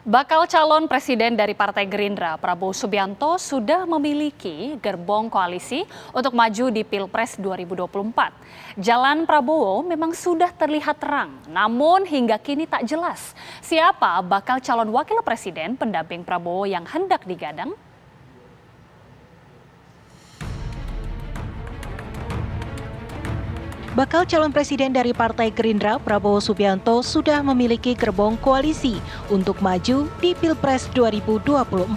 Bakal calon presiden dari Partai Gerindra, Prabowo Subianto, sudah memiliki gerbong koalisi untuk maju di Pilpres 2024. Jalan Prabowo memang sudah terlihat terang, namun hingga kini tak jelas siapa bakal calon wakil presiden pendamping Prabowo yang hendak digadang. Bakal calon presiden dari Partai Gerindra, Prabowo Subianto, sudah memiliki gerbong koalisi untuk maju di Pilpres 2024.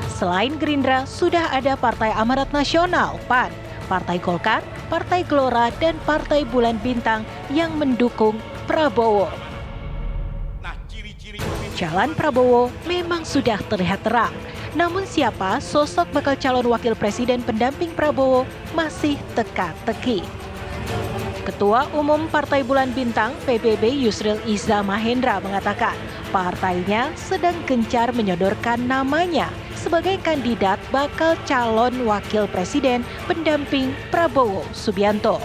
Selain Gerindra, sudah ada Partai Amanat Nasional (PAN), Partai Golkar, Partai Gelora, dan Partai Bulan Bintang yang mendukung Prabowo. Jalan Prabowo memang sudah terlihat terang. Namun siapa sosok bakal calon wakil presiden pendamping Prabowo masih teka-teki. Ketua Umum Partai Bulan Bintang PBB Yusril Iza Mahendra mengatakan partainya sedang gencar menyodorkan namanya sebagai kandidat bakal calon wakil presiden pendamping Prabowo Subianto.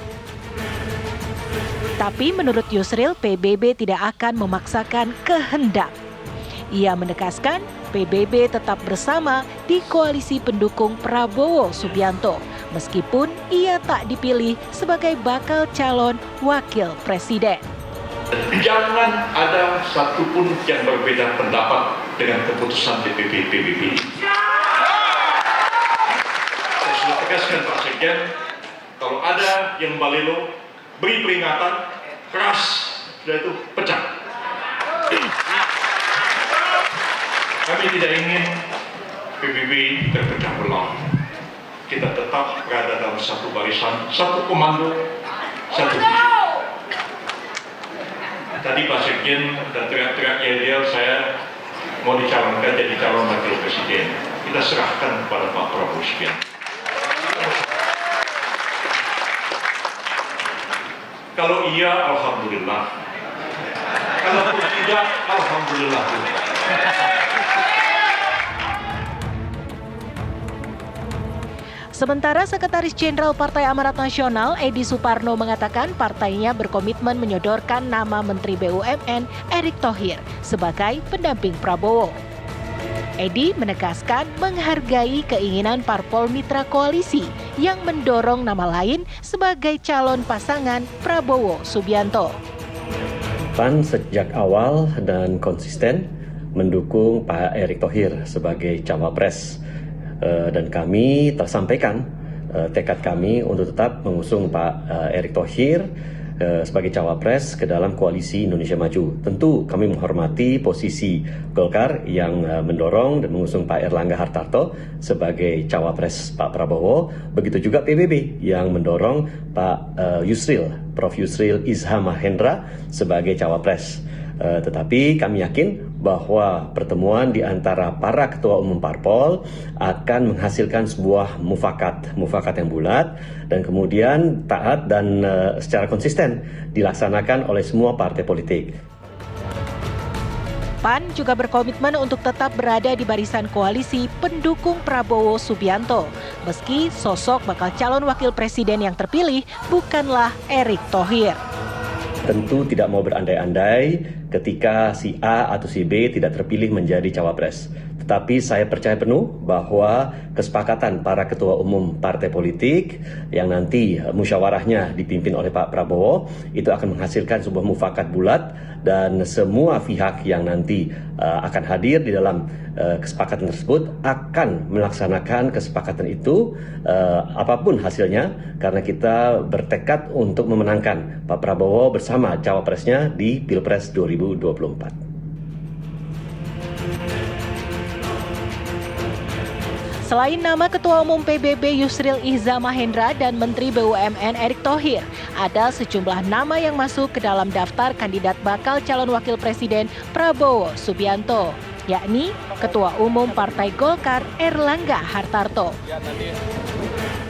Tapi menurut Yusril, PBB tidak akan memaksakan kehendak. Ia menegaskan PBB tetap bersama di koalisi pendukung Prabowo Subianto, meskipun ia tak dipilih sebagai bakal calon wakil presiden. Jangan ada satupun yang berbeda pendapat dengan keputusan DPP PBB. Saya sudah tegaskan Pak Sekjen, kalau ada yang balelo, beri peringatan keras, sudah itu pecah. Kami tidak ingin PBB terpecah belah. Kita tetap berada dalam satu barisan, satu komando, satu visi. Tadi Pak Sekjen dan teriak-teriak yel-yel saya mau dicalonkan jadi calon wakil presiden. Kita serahkan kepada Pak Prabowo Subianto. Kalau iya, alhamdulillah. Kalau tidak, alhamdulillah. Sementara Sekretaris Jenderal Partai Amanat Nasional Edi Suparno mengatakan partainya berkomitmen menyodorkan nama Menteri BUMN Erick Thohir sebagai pendamping Prabowo. Edi menegaskan menghargai keinginan parpol mitra koalisi yang mendorong nama lain sebagai calon pasangan Prabowo Subianto. PAN sejak awal dan konsisten mendukung Pak Erick Thohir sebagai cawapres. Dan kami tersampaikan tekad kami untuk tetap mengusung Pak Erick Thohir sebagai cawapres ke dalam koalisi Indonesia Maju. Tentu kami menghormati posisi Golkar yang mendorong dan mengusung Pak Erlangga Hartarto sebagai cawapres Pak Prabowo. Begitu juga PBB yang mendorong Pak Prof. Yusril Iza Mahendra sebagai cawapres. Tetapi kami yakin bahwa pertemuan di antara para ketua umum parpol akan menghasilkan sebuah mufakat yang bulat dan kemudian taat dan secara konsisten dilaksanakan oleh semua partai politik. PAN juga berkomitmen untuk tetap berada di barisan koalisi pendukung Prabowo Subianto, meski sosok bakal calon wakil presiden yang terpilih bukanlah Erick Thohir. Tentu tidak mau berandai-andai ketika si A atau si B tidak terpilih menjadi cawapres. Tetapi saya percaya penuh bahwa kesepakatan para ketua umum partai politik yang nanti musyawarahnya dipimpin oleh Pak Prabowo itu akan menghasilkan sebuah mufakat bulat dan semua pihak yang nanti akan hadir di dalam kesepakatan tersebut akan melaksanakan kesepakatan itu apapun hasilnya karena kita bertekad untuk memenangkan Pak Prabowo bersama cawapresnya di Pilpres 2024. Selain nama Ketua Umum PBB Yusril Iza Mahendra dan Menteri BUMN Erick Thohir, ada sejumlah nama yang masuk ke dalam daftar kandidat bakal calon wakil presiden Prabowo Subianto, yakni Ketua Umum Partai Golkar Erlangga Hartarto,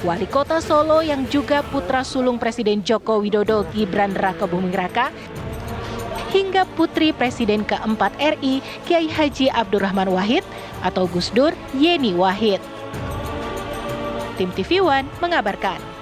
Wali Kota Solo yang juga putra sulung Presiden Joko Widodo Gibran Rakebuming Raka, hingga Putri Presiden keempat RI Kiai Haji Abdurrahman Wahid atau Gus Dur Yeni Wahid. Tim TV One mengabarkan.